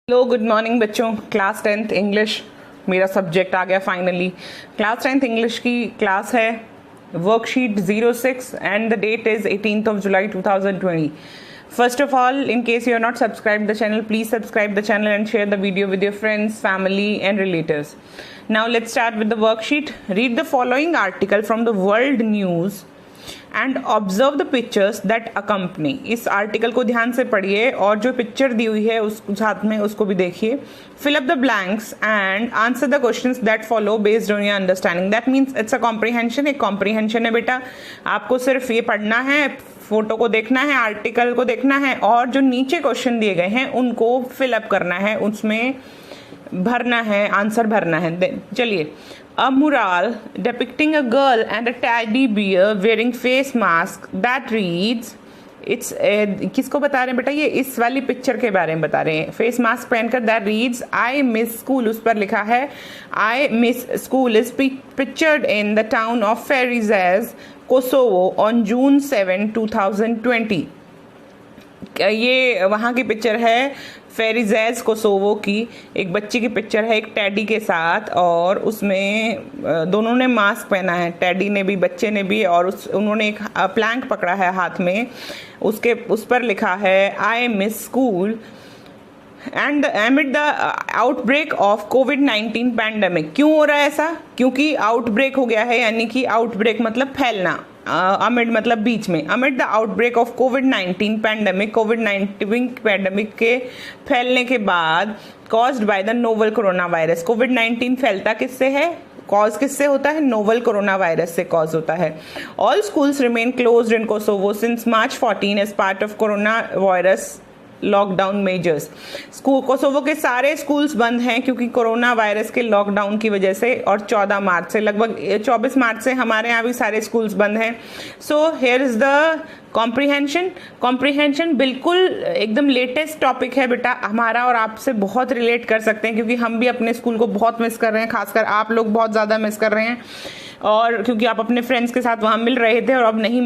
Hello good morning बच्चों। Class 10th English मेरा subject आ गया फाइनली। क्लास 10th इंग्लिश की क्लास है worksheet 06 and the date is 18th of July 2020. First of all, in case you are not subscribed the channel, please subscribe the channel and share the video with your friends, family and relatives. Now let's start with the worksheet. Read the following article from the World News and observe the pictures that accompany. इस article को ध्यान से पढ़िए और जो picture दी हुई है उस साथ में उसको भी देखिए। Fill up the blanks and answer the questions that follow based on your understanding. That means it's a comprehension. एक कॉम्प्रीहेंशन है बेटा, आपको सिर्फ ये पढ़ना है, फोटो को देखना है, आर्टिकल को देखना है और जो नीचे क्वेश्चन दिए गए हैं उनको फिलअप करना है, उसमें भरना है, आंसर भरना है। चलिए, a mural depicting a girl and a teddy bear wearing face mask that reads it's किसको बता रहे हैं बेटा? ये इस वाली पिक्चर के बारे में बता रहे हैं। फेस मास्क पहनकर that reads I miss school, उस पर लिखा है I miss school is pictured in the town of Ferizaz, Kosovo on June 7, 2020। ये वहाँ की पिक्चर है फेरिजेज कोसोवो की। एक बच्ची की पिक्चर है एक टेडी के साथ और उसमें दोनों ने मास्क पहना है, टेडी ने भी बच्चे ने भी, और उन्होंने एक प्लैंक पकड़ा है हाथ में, उस पर लिखा है I miss school and एमिड the outbreak of कोविड-19 पैंडेमिक। क्यों हो रहा है ऐसा? क्योंकि आउटब्रेक हो गया है, यानी कि आउटब्रेक मतलब फैलना, अमिड मतलब बीच में। अमिड द आउटब्रेक ऑफ कोविड-19 पैंडेमिक, कोविड-19 पैंडेमिक के फैलने के बाद caused by the novel corona virus. कोविड-19 फैलता किससे है? कॉज किससे होता है? नोवल कोरोना वायरस से कॉज होता है। All schools remain closed in Kosovo since March 14 as part of corona virus lockdown measures. Kosovo के सारे स्कूल्स बंद हैं क्योंकि कोरोना वायरस के लॉकडाउन की वजह से, और 14 मार्च से, लगभग 24 मार्च से हमारे यहाँ भी सारे स्कूल्स बंद हैं। So here is the comprehension. Comprehension बिल्कुल एकदम लेटेस्ट टॉपिक है बेटा, हमारा और आपसे बहुत रिलेट कर सकते हैं क्योंकि हम भी अपने स्कूल को बहुत मिस कर रहे हैं, खासकर आप लोग बहुत ज़्यादा मिस कर रहे हैं, और क्योंकि आप अपने फ्रेंड्स के साथ वहाँ मिल रहे थे और अब नहीं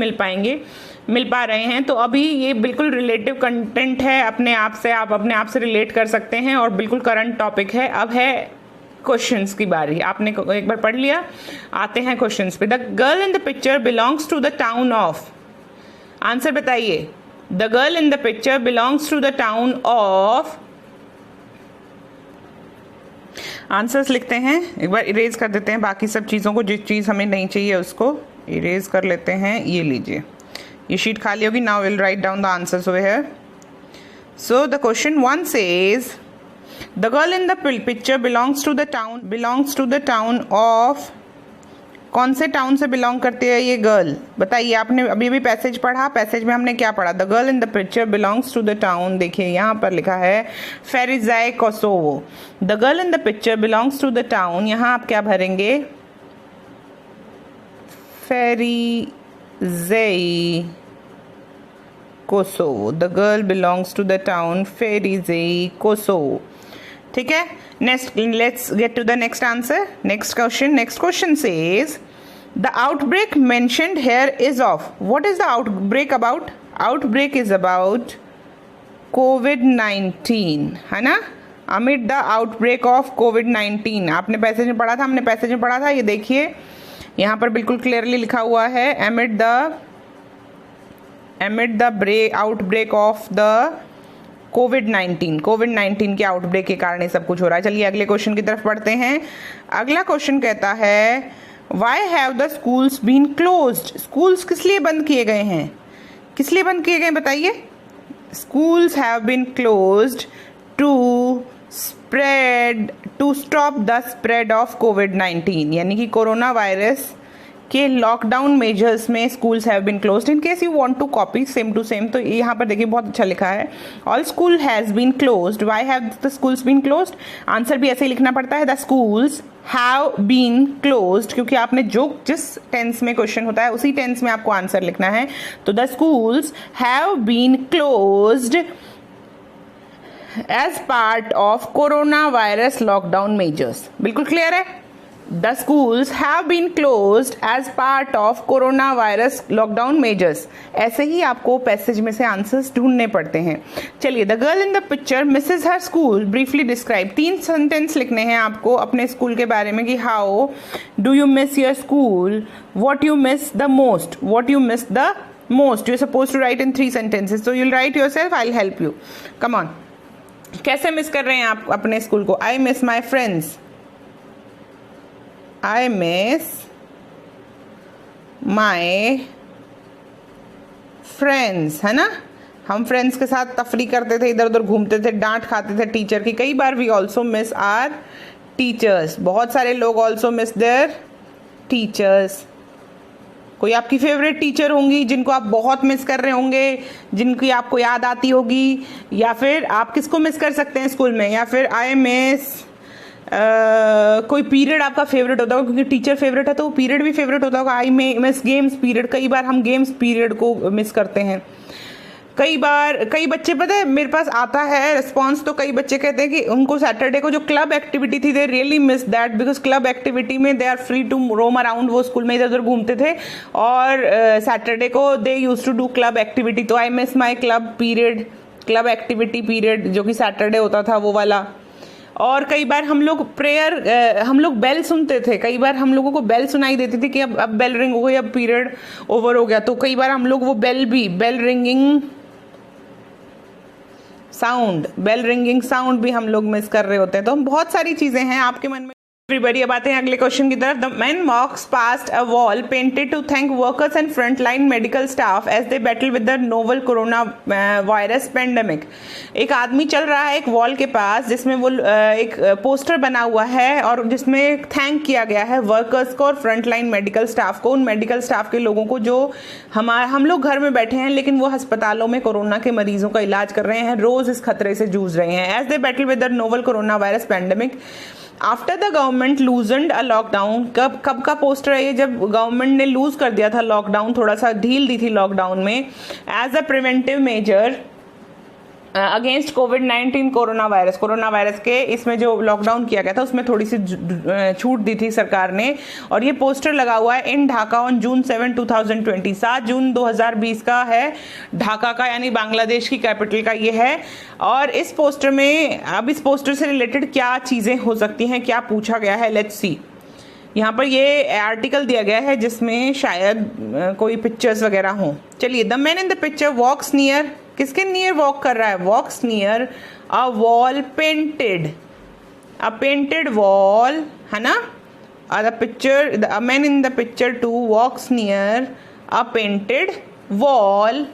मिल पा रहे हैं, तो अभी ये बिल्कुल रिलेटिव कंटेंट है अपने आप से, आप अपने आप से रिलेट कर सकते हैं और बिल्कुल करंट टॉपिक है। अब है क्वेश्चंस की बारी। आपने एक बार पढ़ लिया, आते हैं क्वेश्चंस पे। The girl in the picture belongs to the town of, answer बताइए। The girl in the picture belongs to the town of, answers लिखते हैं, एक बार इरेज कर देते हैं बाकी सब चीज़ों को, जिस चीज़ हमें नहीं चाहिए उसको इरेज कर लेते हैं। ये लीजिए, ये शीट खाली होगी। Now will write down the answers over here. So the question 1 says the girl in the picture belongs to the town of, कौन से टाउन से बिलोंग करती है ये गर्ल? बताइए। आपने अभी भी पैसेज पढ़ा, पैसेज में हमने क्या पढ़ा? The girl in the picture belongs to the town, देखिए यहाँ पर लिखा है Ferizaj Kosovo. The girl in the picture belongs to the town, यहाँ आप क्या भरेंगे? Ferizaj Kosovo. The girl belongs to the town Ferizaj Kosovo. ठीक है, next let's get to the next answer. Next question says the outbreak mentioned here is of, what is the outbreak about? Outbreak is about कोविड-19, है ना? Amid the outbreak of कोविड-19, आपने passage में पढ़ा था, हमने passage में पढ़ा था। ये देखिए यहाँ पर बिल्कुल क्लियरली लिखा हुआ है amid the outbreak of the कोविड-19 के आउटब्रेक के कारण ये सब कुछ हो रहा है। चलिए अगले क्वेश्चन की तरफ पढ़ते हैं। अगला क्वेश्चन कहता है why have the schools been closed? Schools किस लिए बंद किए गए हैं? किस लिए बंद किए गए बताइए? Schools have been closed to stop the spread of कोविड-19, यानी कि कोरोना वायरस के लॉकडाउन मेजर्स में schools have been closed. In case you want to copy same to same, तो यहाँ पर देखिए बहुत अच्छा लिखा है all school has been closed. Why have the schools been closed? Answer भी ऐसे ही लिखना पड़ता है, the schools have been closed, क्योंकि आपने जिस टेंस में क्वेश्चन होता है उसी टेंस में आपको आंसर लिखना है। तो the schools have been closed as part of corona virus lockdown measures. बिल्कुल क्लियर है? The schools have been closed as part of coronavirus lockdown measures. ऐसे ही आपको पैसेज में से आंसर्स ढूंढने पड़ते हैं. चलिए, the girl in the picture misses her school briefly describe. 3 sentence लिखने हैं आपको अपने स्कूल के बारे में कि how do you miss your school, what you miss the most, what you miss the most. You're supposed to write in 3 sentences, so you'll write yourself, I'll help you. Come on. कैसे miss कर रहे हैं आप अपने school को? I miss my friends. I miss my friends, है ना? हम फ्रेंड्स के साथ तफरी करते थे, इधर उधर घूमते थे, डांट खाते थे टीचर की. कई बार we also miss our teachers. बहुत सारे लोग ऑल्सो मिस देयर टीचर्स. कोई आपकी फेवरेट टीचर होंगी जिनको आप बहुत मिस कर रहे होंगे, जिनकी आपको याद आती होगी. या फिर आप किसको मिस कर सकते हैं स्कूल में? या फिर आई मिस कोई पीरियड आपका फेवरेट होता होगा, क्योंकि टीचर फेवरेट है तो वो पीरियड भी फेवरेट होता होगा. I miss games period. कई बार हम गेम्स पीरियड को मिस करते हैं. कई बच्चे, पता है मेरे पास आता है रिस्पॉन्स, तो कई बच्चे कहते हैं कि उनको सैटरडे को जो क्लब एक्टिविटी थी, they really miss that, because club activity में they are free to roam around. वो स्कूल में इधर उधर घूमते थे और सैटरडे को they use to do club activity. तो I miss my club period, club activity period जो कि सैटरडे होता था वो वाला. और कई बार हम लोग हम लोग बेल सुनते थे. कई बार हम लोगों को बेल सुनाई देती थी कि अब बेल रिंग हो गई, अब पीरियड ओवर हो गया. तो कई बार हम लोग वो बेल रिंगिंग साउंड भी हम लोग मिस कर रहे होते हैं. तो बहुत सारी चीजें हैं आपके मन में. एवरीबॉडी, अब आते हैं अगले क्वेश्चन की तरफ. The man walks past a wall painted to thank workers and front line medical staff as they battle with the novel corona virus pandemic. एक आदमी चल रहा है एक वॉल के पास जिसमें वो एक पोस्टर बना हुआ है और जिसमें थैंक किया गया है वर्कर्स को और फ्रंट लाइन मेडिकल स्टाफ को. उन मेडिकल स्टाफ के लोगों को जो हम लोग घर में बैठे हैं लेकिन वो अस्पतालों में कोरोना के मरीजों का इलाज कर रहे हैं, रोज इस खतरे से जूझ रहे हैं. As they battle with the novel corona virus pandemic after the government loosened a lockdown. कब का पोस्टर है ये? जब गवर्नमेंट ने लूज कर दिया था लॉकडाउन, थोड़ा सा ढील दी थी लॉकडाउन में, as a preventive measure against कोविड-19 कोरोना वायरस के इसमें जो लॉकडाउन किया गया था उसमें थोड़ी सी छूट दी थी सरकार ने. और ये पोस्टर लगा हुआ है इन ढाका ऑन जून 7, 2020. 7 जून 2020 का है. ढाका का यानी बांग्लादेश की कैपिटल का ये है. और इस पोस्टर में, अब इस पोस्टर से रिलेटेड क्या चीजें हो सकती हैं, क्या पूछा गया है, लेट्स सी. यहाँ पर ये आर्टिकल दिया गया है जिसमें शायद कोई पिक्चर्स वगैरह हों. चलिए, the man in the picture walks near. किसके नियर वॉक कर रहा है? Walks near a wall painted wall, है ना? The man in the picture to walks near a painted wall.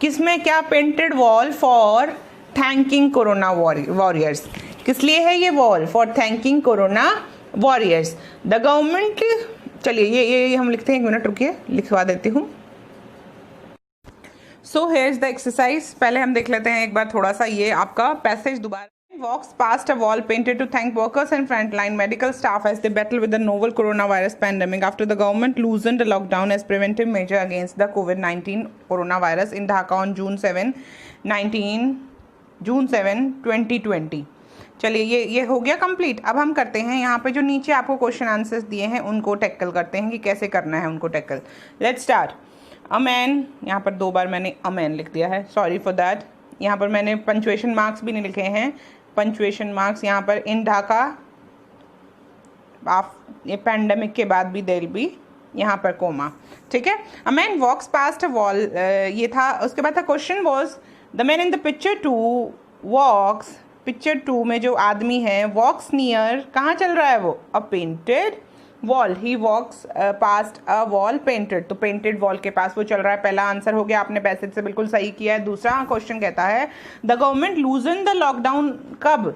किसमें क्या? Painted wall for thanking corona warriors. किस लिए है ये wall? For thanking corona warriors. The government. चलिए ये हम लिखते हैं, 1 मिनट रुकिए, लिखवा देती हूँ. So here is the exercise. पहले हम देख लेते हैं एक बार थोड़ा सा ये आपका पैसेज दोबारा. Walks past a wall painted to thank workers and frontline medical staff as they battle with the novel coronavirus pandemic after the government loosened the lockdown as preventive measure against the COVID-19 coronavirus in Dhaka on June 7, 2020. चलिए ये हो गया complete. अब हम करते हैं यहाँ पे जो नीचे आपको क्वेश्चन आंसर्स दिए हैं उनको टैकल करते हैं कि कैसे करना है उनको टैकल. Let's start. अमैन, यहाँ पर 2 बार मैंने अमैन लिख दिया है, सॉरी फॉर दैट. यहाँ पर मैंने पंचुएशन मार्क्स भी नहीं लिखे हैं. पंचुएशन मार्क्स यहाँ पर इन ढाका, आप ये पैंडमिक के बाद भी देर भी यहाँ पर कोमा. ठीक है. A man walks past a wall, ये था. उसके बाद था question was the man in the picture 2 walks. Picture 2 में जो आदमी है वॉक्स नियर, कहाँ चल रहा है वो? A painted wall. He walks past a wall painted. तो पेंटेड वॉल के पास वो चल रहा है. पहला आंसर हो गया, आपने पैसेज से बिल्कुल सही किया है. दूसरा क्वेश्चन कहता है द गवर्नमेंट लूजन द लॉकडाउन. कब?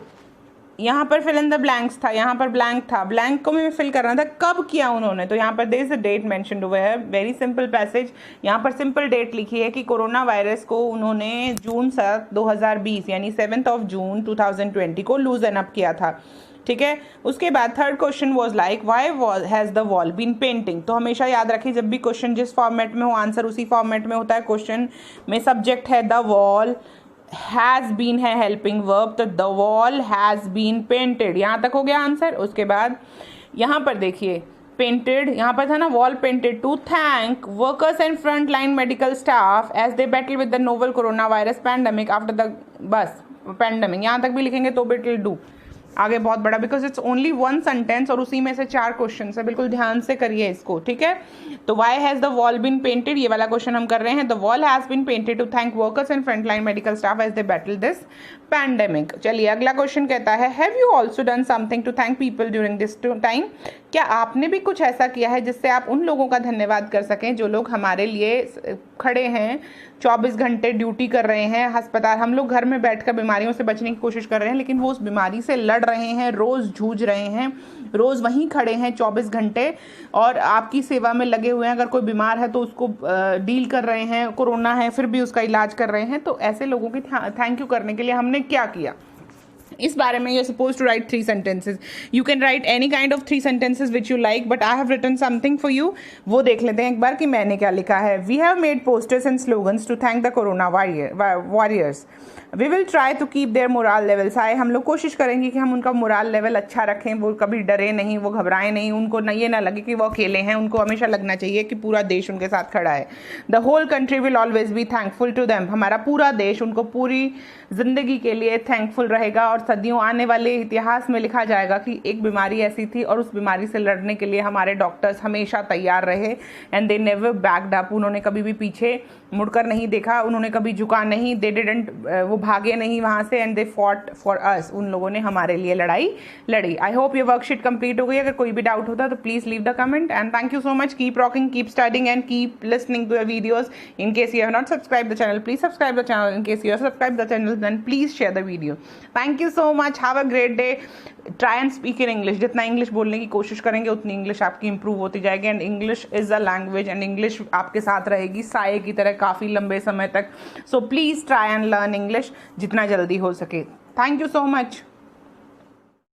यहाँ पर फिल इन द ब्लैंक्स था, यहाँ पर ब्लैंक था, ब्लैंक को मैं फिल करना था. कब किया उन्होंने? तो यहाँ पर there is a date mentioned हुआ है. Very simple passage. यहाँ पर सिंपल डेट लिखी है कि कोरोना वायरस को उन्होंने जून 7, 2020 यानी 7 जून 2020 को लूजन अप किया था. ठीक है. उसके बाद third question was like why has the wall been painting. तो हमेशा याद रखिए जब भी क्वेश्चन जिस फॉर्मेट में हो आंसर उसी फॉर्मेट में होता है. क्वेश्चन में सब्जेक्ट है द वॉल, हैज बीन है हेल्पिंग वर्ब, तो the wall has been painted. यहाँ तक हो गया आंसर. उसके बाद यहाँ पर देखिए पेंटेड, यहाँ पर था ना wall painted, to thank workers and front line medical staff as they battle with the novel corona virus pandemic after the bus pandemic, यहाँ तक भी लिखेंगे तो भी इट विल डू। आगे बहुत बड़ा, because it's only one sentence और उसी में से 4 क्वेश्चन है, बिल्कुल ध्यान से करिए इसको, ठीक है। तो why has the wall been painted, ये वाला क्वेश्चन हम कर रहे हैं। The wall has been painted to thank workers and frontline medical staff as they battle this pandemic. चलिए अगला क्वेश्चन कहता है have you also done something to thank people during this time, क्या आपने भी कुछ ऐसा किया है जिससे आप उन लोगों का धन्यवाद कर सकें जो लोग हमारे लिए खड़े हैं, 24 घंटे ड्यूटी कर रहे हैं अस्पताल। हम लोग घर में बैठकर बीमारियों से बचने की कोशिश कर रहे हैं, लेकिन वो उस बीमारी से लड़ रहे हैं, रोज जूझ रहे हैं, रोज वहीं खड़े हैं 24 घंटे और आपकी सेवा में लगे हुए हैं। अगर कोई बीमार है तो उसको डील कर रहे हैं, कोरोना है फिर भी उसका इलाज कर रहे हैं। तो ऐसे लोगों की थैंक यू करने के लिए हमने क्या किया, इस बारे में you're supposed to write 3 sentences. You can write any kind of 3 sentences which you like, but I have written something for you. वो देख लेते हैं एक बार कि मैंने क्या लिखा है। We have made posters and slogans to thank the corona warriors. We will try to keep their morale levels high. हम लोग कोशिश करेंगे कि हम उनका मोरल लेवल अच्छा रखें, वो कभी डरे नहीं, वो घबराए नहीं, उनको ये ना लगे कि वो अकेले हैं, उनको हमेशा लगना चाहिए कि पूरा देश उनके साथ खड़ा है। The whole country will always be thankful to them. हमारा पूरा देश उनको पूरी जिंदगी के लिए थैंकफुल रहेगा और सदियों आने वाले इतिहास में लिखा जाएगा कि एक बीमारी ऐसी थी और उस बीमारी से लड़ने के लिए हमारे डॉक्टर्स हमेशा तैयार रहे and they never backed up. उन्होंने कभी भी पीछे मुड़कर नहीं देखा, उन्होंने कभी झुका नहीं, दे डिडंट, वो भागे नहीं वहाँ से and they fought for us. उन लोगों ने हमारे लिए लड़ाई लड़ी। आई होप ये वर्कशीट कंप्लीट हो गई। अगर कोई भी डाउट होता तो please leave the comment and thank you so much. Keep rocking, keep studying and keep listening to the videos. In case you have not subscribed the channel, please subscribe the channel. In case you have subscribed the channel, then please share the video. Thank you so much. Have a great day. Try and speak in English. जितना English बोलने की कोशिश करेंगे उतनी English आपकी improve होती जाएगी and English is a language and English आपके साथ रहेगी साये की तरह काफ़ी लंबे समय तक। So please try and learn English जितना जल्दी हो सके। Thank you so much.